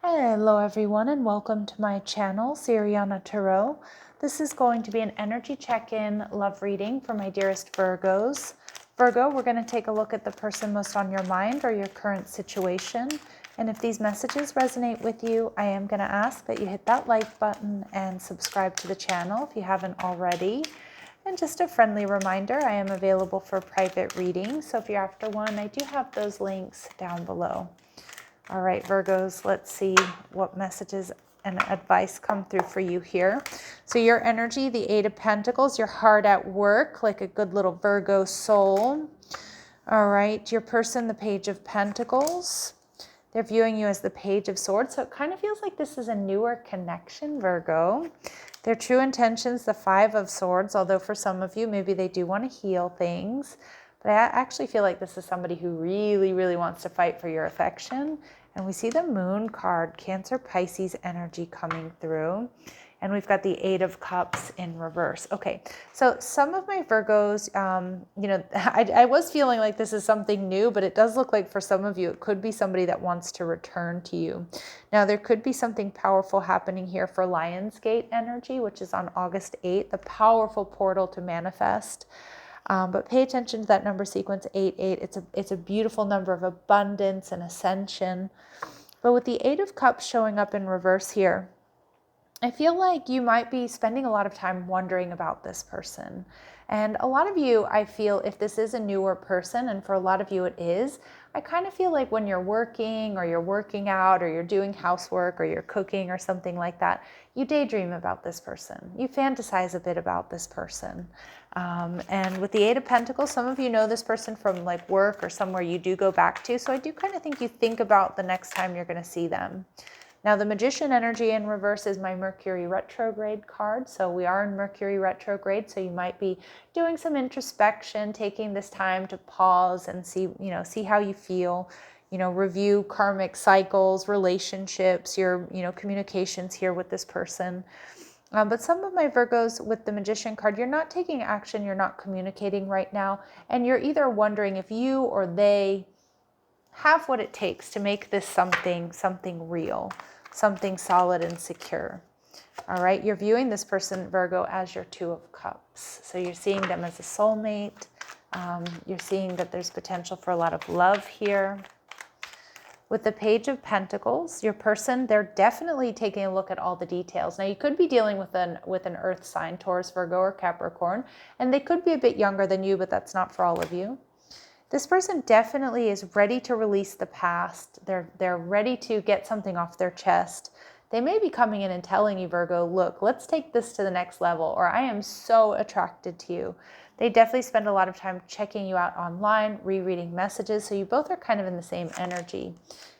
Hello everyone and welcome to my channel, Siriana Tarot. This is going to be an energy check-in love reading for my dearest Virgos. Virgo, we're going to take a look at the person most on your mind or your current situation. And if these messages resonate with you, I am going to ask that you hit that like button and subscribe to the channel if you haven't already. And just a friendly reminder, I am available for private readings. So if you're after one, I do have those links down below. All right, Virgos, let's see what messages and advice come through for you here. So your energy, the Eight of Pentacles, you're hard at work, like a good little Virgo soul. All right, your person, the Page of Pentacles. They're viewing you as the Page of Swords, so it kind of feels like this is a newer connection, Virgo. Their true intentions, the Five of Swords, although for some of you, maybe they do want to heal things. But I actually feel like this is somebody who really, really wants to fight for your affection. And we see the Moon card, Cancer, Pisces energy coming through. And we've got the Eight of Cups in reverse. Okay, so some of my Virgos, I was feeling like this is something new, but it does look like for some of you, it could be somebody that wants to return to you. Now, there could be something powerful happening here for Lionsgate energy, which is on August 8th, the powerful portal to manifest. But pay attention to that number sequence 88. It's a beautiful number of abundance and ascension. But with the Eight of Cups showing up in reverse here, I feel like you might be spending a lot of time wondering about this person. And a lot of you, I feel, if this is a newer person, and for a lot of you it is, I kind of feel like when you're working or you're working out or you're doing housework or you're cooking or something like that, you daydream about this person. You fantasize a bit about this person. And with the Eight of Pentacles, some of you know this person from like work or somewhere you do go back to. So I do kind of think you think about the next time you're going to see them. Now, the Magician energy in reverse is my Mercury retrograde card. So we are in Mercury retrograde. So you might be doing some introspection, taking this time to pause and see how you feel, review karmic cycles, relationships, your, communications here with this person. But some of my Virgos with the Magician card, you're not taking action, you're not communicating right now. And you're either wondering if you or they have what it takes to make this something real, something solid and secure. All right, you're viewing this person, Virgo, as your Two of Cups. So you're seeing them as a soulmate. You're seeing that there's potential for a lot of love here. With the Page of Pentacles, your person, they're definitely taking a look at all the details. Now, you could be dealing with an earth sign, Taurus, Virgo, or Capricorn, and they could be a bit younger than you, but that's not for all of you. This person definitely is ready to release the past. They're ready to get something off their chest. They may be coming in and telling you, Virgo, look, let's take this to the next level, or I am so attracted to you. They definitely spend a lot of time checking you out online, rereading messages, so you both are kind of in the same energy.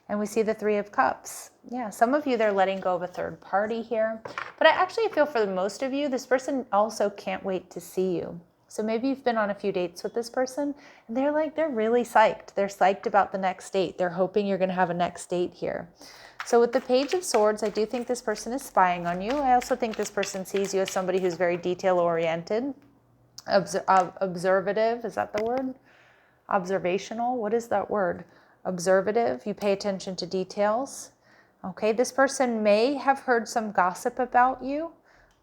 And we see the Three of Cups. Yeah, some of you, they're letting go of a third party here. But I actually feel for most of you, this person also can't wait to see you. So maybe you've been on a few dates with this person, and they're really psyched. They're psyched about the next date. They're hoping you're going to have a next date here. So with the Page of Swords, I do think this person is spying on you. I also think this person sees you as somebody who's very detail-oriented. Observative, is that the word? Observational, what is that word? Observative, you pay attention to details. Okay, this person may have heard some gossip about you.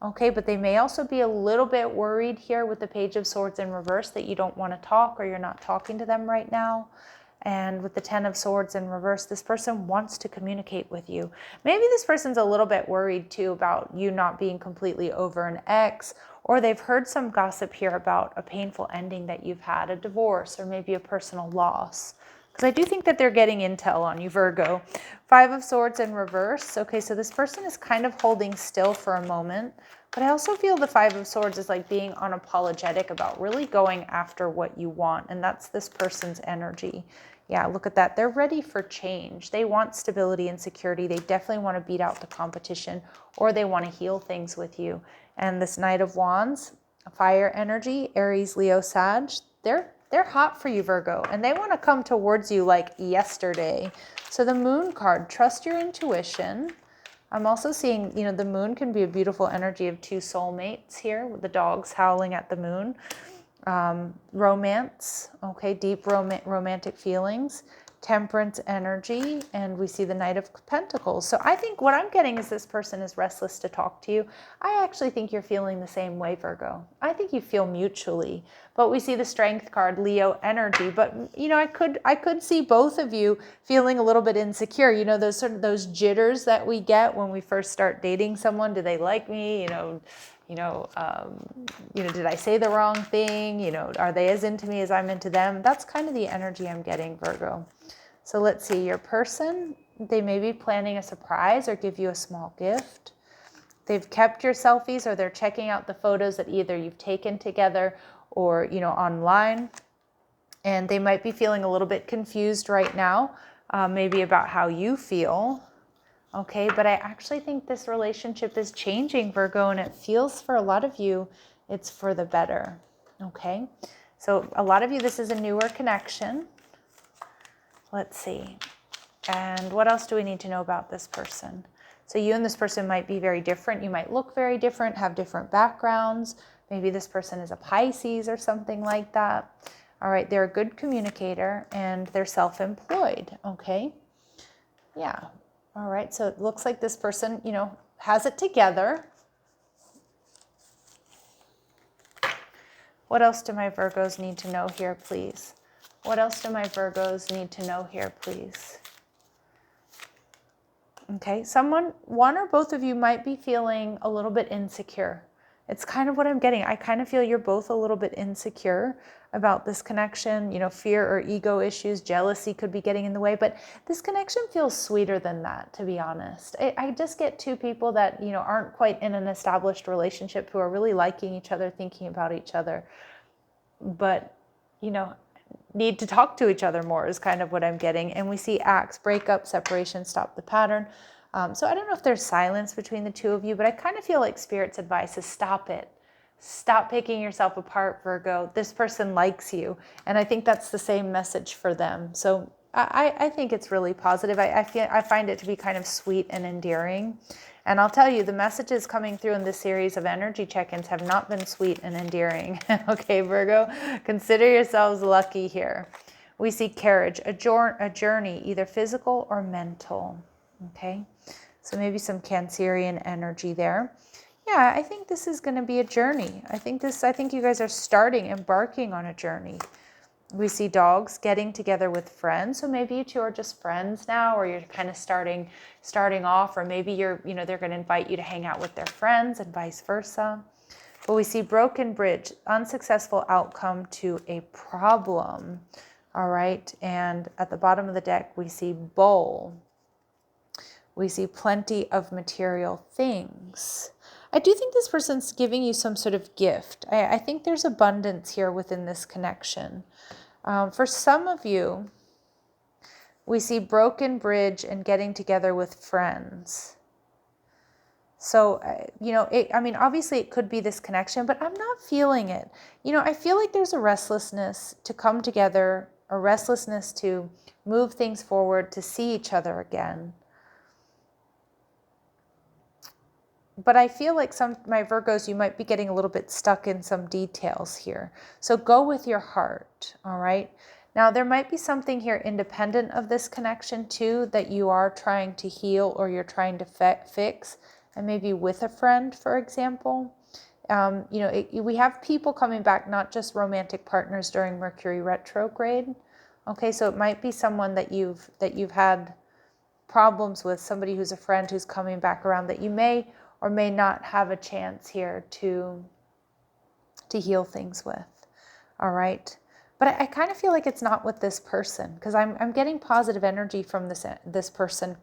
Okay, but they may also be a little bit worried here with the Page of Swords in reverse that you don't want to talk or you're not talking to them right now. And with the Ten of Swords in reverse, this person wants to communicate with you. Maybe this person's a little bit worried too about you not being completely over an ex, or they've heard some gossip here about a painful ending that you've had, a divorce, or maybe a personal loss. Because I do think that they're getting intel on you, Virgo. Five of Swords in reverse. Okay, so this person is kind of holding still for a moment. But I also feel the Five of Swords is like being unapologetic about really going after what you want. And that's this person's energy. Yeah, look at that. They're ready for change. They want stability and security. They definitely want to beat out the competition, or they want to heal things with you. And this Knight of Wands, fire energy, Aries, Leo, Sag, they're hot for you, Virgo, and they want to come towards you like yesterday. So the Moon card, trust your intuition. I'm also seeing, the moon can be a beautiful energy of two soulmates here with the dogs howling at the moon. Romance, okay, deep romantic feelings. Temperance energy, and we see the Knight of Pentacles. So I think what I'm getting is this person is restless to talk to you. I actually think you're feeling the same way, Virgo. I think you feel mutually, but we see the Strength card, Leo energy. But you know, I could see both of you feeling a little bit insecure. You know, those sort of those jitters that we get when we first start dating someone. Do they like me? Did I say the wrong thing? You know, are they as into me as I'm into them? That's kind of the energy I'm getting, Virgo. So let's see, your person, they may be planning a surprise or give you a small gift. They've kept your selfies, or they're checking out the photos that either you've taken together or, you know, online. And they might be feeling a little bit confused right now, maybe about how you feel. Okay, but I actually think this relationship is changing, Virgo, and it feels for a lot of you, it's for the better. Okay, so a lot of you, this is a newer connection. Let's see. And what else do we need to know about this person? So you and this person might be very different. You might look very different, have different backgrounds. Maybe this person is a Pisces or something like that. All right, they're a good communicator and they're self-employed. Okay, yeah. All right, so it looks like this person, you know, has it together. What else do my Virgos need to know here, please? What else do my Virgos need to know here, please? Okay, one or both of you might be feeling a little bit insecure. It's kind of what I'm getting. I kind of feel you're both a little bit insecure about this connection. You know, fear or ego issues, jealousy could be getting in the way, but this connection feels sweeter than that, to be honest. I just get two people that, you know, aren't quite in an established relationship who are really liking each other, thinking about each other, but, you know, need to talk to each other more is kind of what I'm getting. And we see acts, breakup, separation, stop the pattern. So I don't know if there's silence between the two of you, but I kind of feel like Spirit's advice is stop it. Stop picking yourself apart, Virgo. This person likes you. And I think that's the same message for them. So I think it's really positive. I find it to be kind of sweet and endearing. And I'll tell you, the messages coming through in this series of energy check-ins have not been sweet and endearing. Okay, Virgo, consider yourselves lucky here. We see carriage, a journey, either physical or mental. Okay, so maybe some Cancerian energy there. Yeah, I think this is going to be a journey. I think you guys are embarking on a journey. We see dogs getting together with friends. So maybe you two are just friends now, or you're kind of starting off, or maybe they're going to invite you to hang out with their friends and vice versa. But we see broken bridge, unsuccessful outcome to a problem. All right. And at the bottom of the deck, we see bowl. We see plenty of material things. I do think this person's giving you some sort of gift. I think there's abundance here within this connection. For some of you, we see broken bridge and getting together with friends. So, obviously it could be this connection, but I'm not feeling it. You know, I feel like there's a restlessness to come together, a restlessness to move things forward, to see each other again. But I feel like my Virgos, you might be getting a little bit stuck in some details here. So go with your heart, all right? Now, there might be something here independent of this connection too that you are trying to heal or you're trying to fix, and maybe with a friend, for example. We have people coming back, not just romantic partners during Mercury retrograde. Okay, so it might be someone that you've had problems with, somebody who's a friend who's coming back around that you may or may not have a chance here to heal things with. All right. But I kind of feel like it's not with this person, because I'm getting positive energy from this person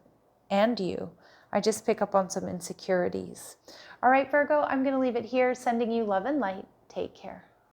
and you. I just pick up on some insecurities. All right, Virgo, I'm going to leave it here, sending you love and light. Take care.